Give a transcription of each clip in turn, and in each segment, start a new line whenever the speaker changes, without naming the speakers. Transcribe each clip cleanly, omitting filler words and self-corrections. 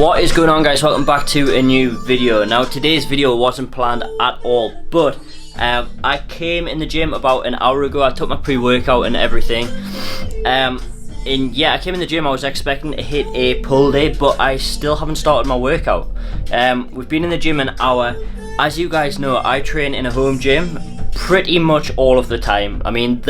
What is going on, guys? Welcome back to a new video. Now today's video wasn't planned at all, but I came in the gym about an hour ago. I took my pre-workout and everything, and yeah, I came in the gym. I was expecting to hit a pull day, but I still haven't started my workout. We've been in the gym an hour. As you guys know, I train in a home gym pretty much all of the time. I mean,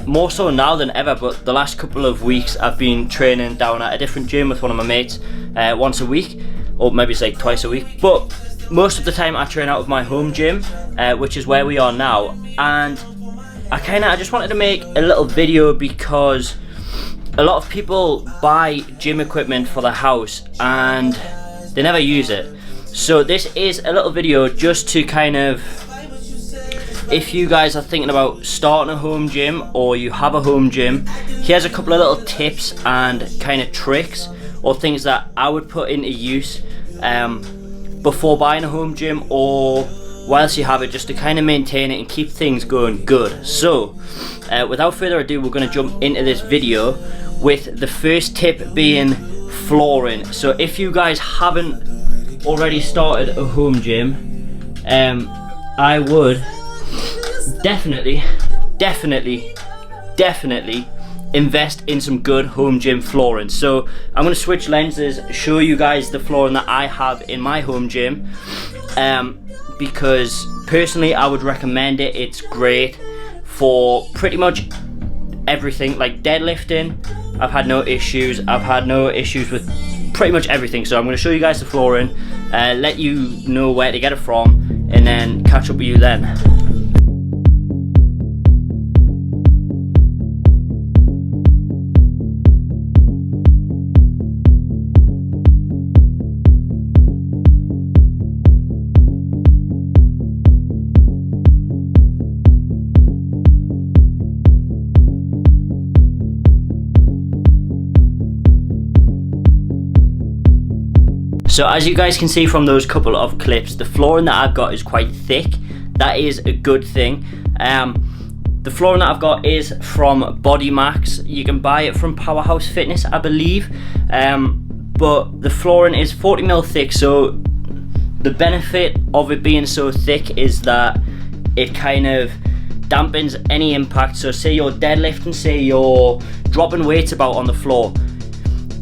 more so now than ever, but the last couple of weeks I've been training down at a different gym with one of my mates once a week, or maybe it's like twice a week, but most of the time I train out of my home gym, which is where we are now. And I just wanted to make a little video because a lot of people buy gym equipment for the house and they never use it. So this is a little video just to kind of, if you guys are thinking about starting a home gym or you have a home gym, here's a couple of little tips and kind of tricks or things that I would put into use before buying a home gym or whilst you have it, just to kind of maintain it and keep things going good. So without further ado, we're going to jump into this video with the first tip being flooring. So if you guys haven't already started a home gym, I would definitely invest in some good home gym flooring. So I'm going to switch lenses, show you guys the flooring that I have in my home gym, because personally I would recommend it. It's great for pretty much everything, like deadlifting. I've had no issues. I've had no issues with pretty much everything. So I'm going to show you guys the flooring, let you know where to get it from, and then catch up with you then. So as you guys can see from those couple of clips, the flooring that I've got is quite thick. That is a good thing. The flooring that I've got is from Body Max. You can buy it from Powerhouse Fitness, I believe. But the flooring is 40mm thick, so the benefit of it being so thick is that it kind of dampens any impact. So say you're deadlifting, say you're dropping weights about on the floor,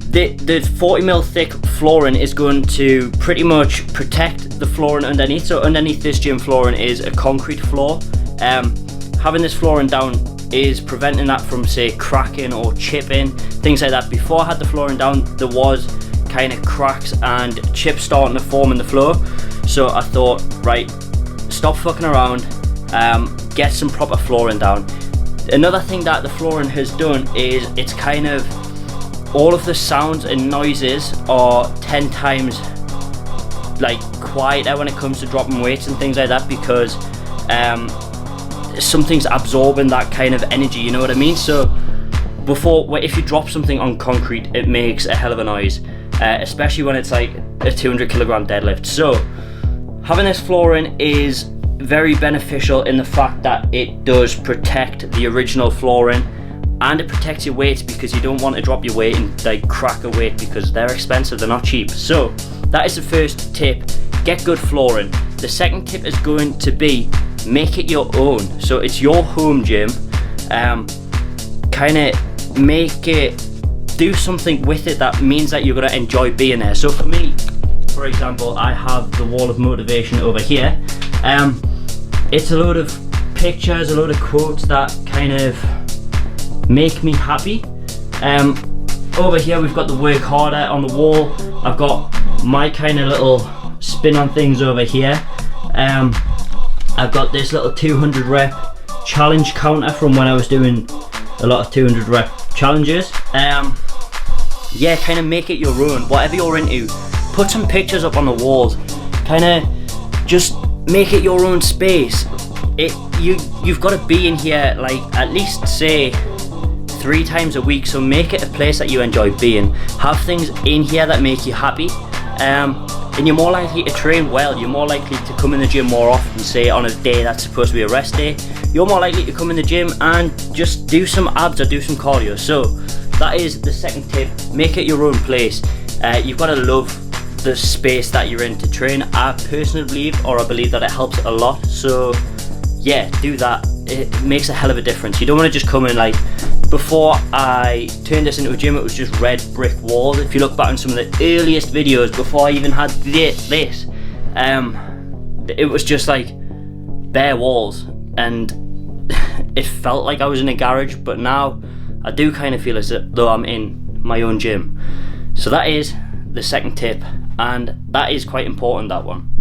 the 40mm thick flooring is going to pretty much protect the flooring underneath. So underneath this gym flooring is a concrete floor. Having this flooring down is preventing that from, say, cracking or chipping, things like that. Before I had the flooring down, there was kind of cracks and chips starting to form in the floor. So I thought, right, stop fucking around, get some proper flooring down. Another thing that the flooring has done is it's kind of, all of the sounds and noises are 10 times like quieter when it comes to dropping weights and things like that, because something's absorbing that kind of energy, you know what I mean? So if you drop something on concrete, it makes a hell of a noise, especially when it's like a 200 kilogram deadlift. So having this flooring is very beneficial in the fact that it does protect the original flooring, and it protects your weights, because you don't want to drop your weight and like crack a weight, because they're expensive, they're not cheap. So that is the first tip, get good flooring. The second tip is going to be, make it your own. So it's your home gym, kind of make it, do something with it that means that you're going to enjoy being there. So for me, for example, I have the wall of motivation over here. It's a load of pictures, a load of quotes that kind of make me happy. Over here we've got the work harder on the wall. I've got my kind of little spin on things over here. I've got this little 200 rep challenge counter from when I was doing a lot of 200 rep challenges. Yeah, kind of make it your own, whatever you're into. Put some pictures up on the walls, kind of just make it your own space. You've got to be in here like at least, say, 3 times a week, so make it a place that you enjoy being. Have things in here that make you happy, and you're more likely to train well. You're more likely to come in the gym more often, say on a day that's supposed to be a rest day. You're more likely to come in the gym and just do some abs or do some cardio. So that is the second tip, make it your own place. You've got to love the space that you're in to train. I personally believe that it helps a lot. So yeah, do that. It makes a hell of a difference. You don't want to just come in like, before I turned this into a gym, it was just red brick walls. If you look back on some of the earliest videos before I even had this, it was just like bare walls, and it felt like I was in a garage. But now I do kind of feel as though I'm in my own gym. So that is the second tip, and that is quite important, that one.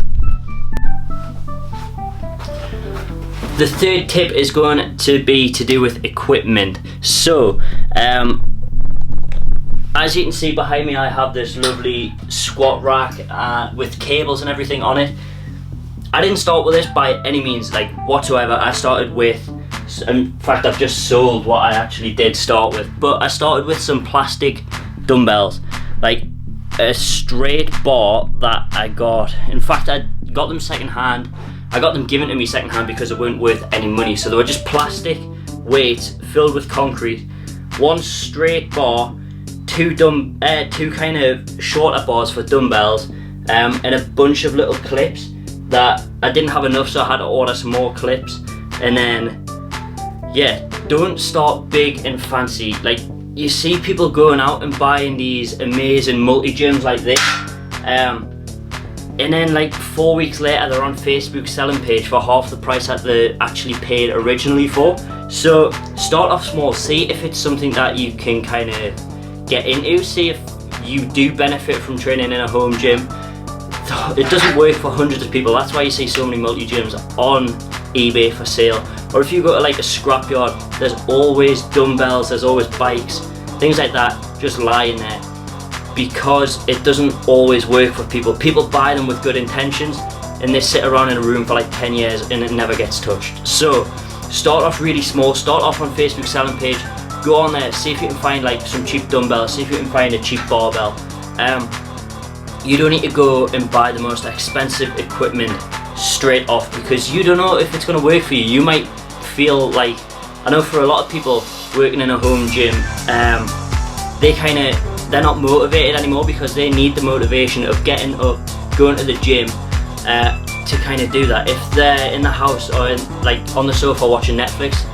The third tip is going to be to do with equipment. So as you can see behind me, I have this lovely squat rack with cables and everything on it. I didn't start with this by any means, like whatsoever. I started with, in fact I've just sold what I actually did start with, but I started with some plastic dumbbells, like a straight bar that I got. In fact, I got them second hand. I got them given to me second hand because they weren't worth any money. So they were just plastic weights filled with concrete, one straight bar, two kind of shorter bars for dumbbells, and a bunch of little clips that I didn't have enough, so I had to order some more clips. And then yeah, don't start big and fancy. Like, you see people going out and buying these amazing multi-gyms like this, and then like 4 weeks later they're on Facebook selling page for half the price that they actually paid originally for. So start off small, see if it's something that you can kind of get into, see if you do benefit from training in a home gym. It doesn't work for hundreds of people. That's why you see so many multi-gyms on eBay for sale. Or if you go to like a scrapyard, there's always dumbbells, there's always bikes, things like that just lying there, because it doesn't always work for people. People buy them with good intentions and they sit around in a room for like 10 years and it never gets touched. So start off really small, start off on Facebook selling page, go on there, see if you can find like some cheap dumbbells, see if you can find a cheap barbell. You don't need to go and buy the most expensive equipment straight off, because you don't know if it's going to work for you. You might feel like, I know for a lot of people working in a home gym, they're not motivated anymore because they need the motivation of getting up, going to the gym to kind of do that. If they're in the house or like on the sofa watching Netflix,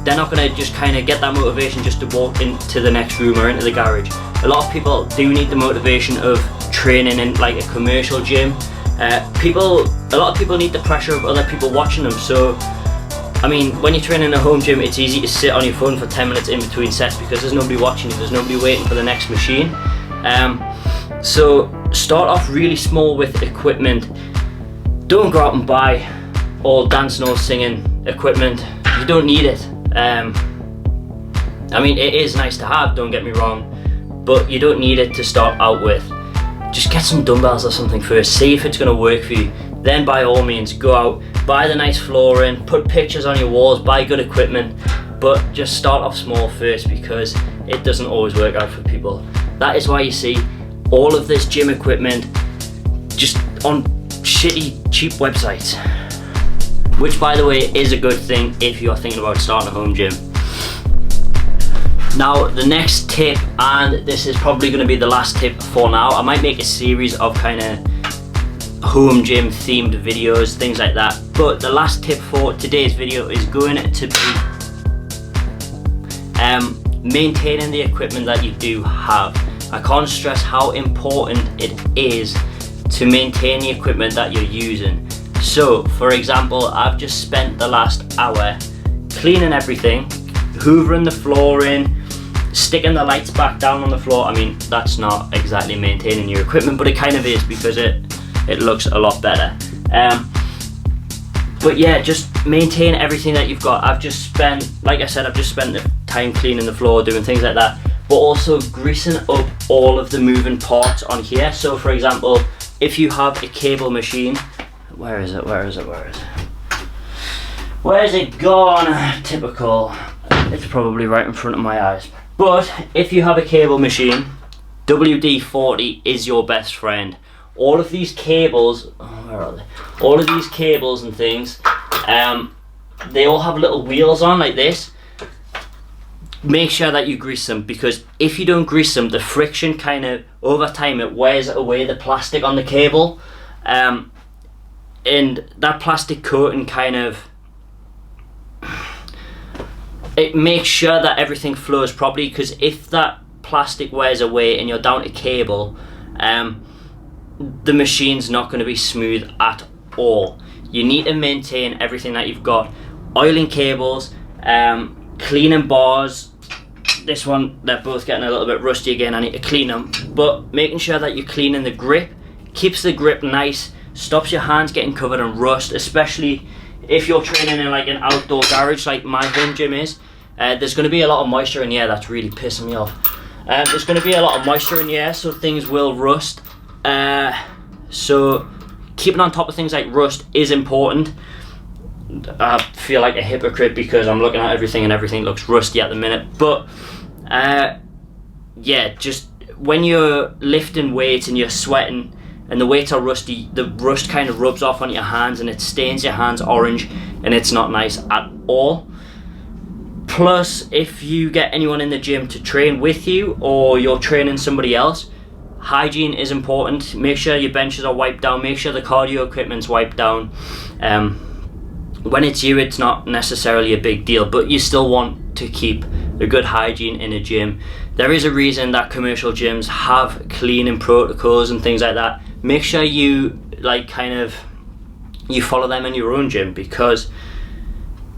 they're not going to just kind of get that motivation just to walk into the next room or into the garage. A lot of people do need the motivation of training in like a commercial gym. A lot of people need the pressure of other people watching them. So I mean, when you're training in a home gym, it's easy to sit on your phone for 10 minutes in between sets because there's nobody watching you, there's nobody waiting for the next machine. So start off really small with equipment. Don't go out and buy all dancing or singing equipment. You don't need it. I mean, it is nice to have, don't get me wrong, but you don't need it to start out with. Just get some dumbbells or something first, see if it's going to work for you. Then by all means go out, buy the nice flooring, put pictures on your walls, buy good equipment, but just start off small first, because it doesn't always work out for people. That is why you see all of this gym equipment just on shitty, cheap websites, which by the way is a good thing if you're thinking about starting a home gym. Now the next tip, and this is probably going to be the last tip for now, I might make a series of kind of home gym themed videos, things like that, but the last tip for today's video is going to be maintaining the equipment that you do have. I can't stress how important it is to maintain the equipment that you're using. So for example, I've just spent the last hour cleaning everything, hoovering the flooring, sticking the lights back down on the floor. I mean, that's not exactly maintaining your equipment, but it kind of is, because it looks a lot better. But yeah, just maintain everything that you've got. I've just spent, like I said, I've just spent the time cleaning the floor, doing things like that, but also greasing up all of the moving parts on here. So for example, if you have a cable machine, where is it gone? Typical. It's probably right in front of my eyes. But if you have a cable machine, WD-40 is your best friend. All of these cables, where are they? All of these cables and things, they all have little wheels on like this. make sure that you grease them, because if you don't grease them, the friction kind of over time it wears away the plastic on the cable, and that plastic coating kind of, it makes sure that everything flows properly, because if that plastic wears away and you're down to cable, the machine's not going to be smooth at all. You need to maintain everything that you've got. Oiling cables, cleaning bars. This one, they're both getting a little bit rusty again, I need to clean them, but making sure that you're cleaning the grip, keeps the grip nice, stops your hands getting covered in rust, especially if you're training in like an outdoor garage like my home gym is. There's going to be a lot of moisture in the air. That's really pissing me off. There's going to be a lot of moisture in the air, so things will rust. So keeping on top of things like rust is important. I feel like a hypocrite because I'm looking at everything and everything looks rusty at the minute, but yeah, just when you're lifting weights and you're sweating and the weights are rusty, the rust kind of rubs off on your hands and it stains your hands orange, and it's not nice at all. Plus, if you get anyone in the gym to train with you or you're training somebody else, hygiene is important. Make sure your benches are wiped down, make sure the cardio equipment's wiped down. When it's you, it's not necessarily a big deal, but you still want to keep a good hygiene in a gym. There is a reason that commercial gyms have cleaning protocols and things like that. Make sure you you follow them in your own gym, because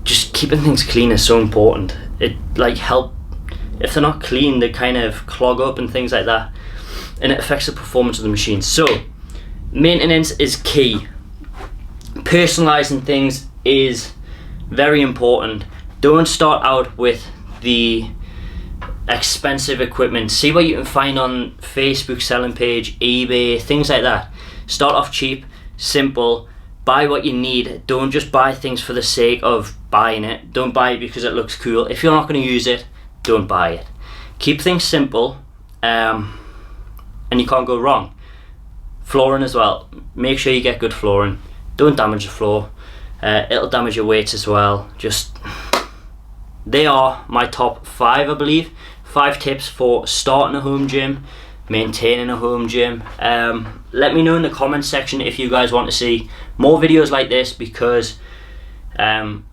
just keeping things clean is so important. It if they're not clean, they kind of clog up and things like that, and it affects the performance of the machine. So maintenance is key. Personalizing things is very important. Don't start out with the expensive equipment. See what you can find on Facebook selling page, eBay, things like that. Start off cheap, simple, buy what you need. Don't just buy things for the sake of buying it. Don't buy it because it looks cool. If you're not going to use it, don't buy it. Keep things simple, and you can't go wrong. Flooring as well. Make sure you get good flooring. Don't damage the floor. It'll damage your weights as well. They are my top 5, I believe. 5 tips for starting a home gym, maintaining a home gym. Let me know in the comment section if you guys want to see more videos like this, because I've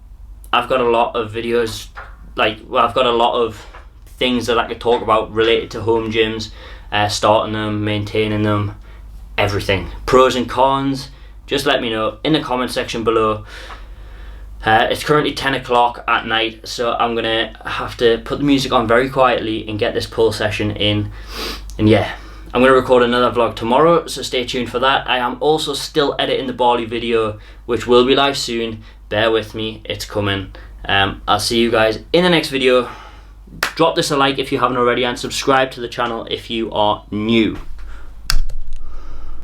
got a lot of videos, I've got a lot of things that I could talk about related to home gyms, starting them, maintaining them, everything. Pros and cons. Just let me know in the comment section below. It's currently 10 o'clock at night, so I'm gonna have to put the music on very quietly and get this pull session in. And yeah, I'm gonna record another vlog tomorrow, so stay tuned for that. I am also still editing the Bali video, which will be live soon. Bear with me, it's coming. I'll see you guys in the next video. Drop this a like if you haven't already, and subscribe to the channel if you are new.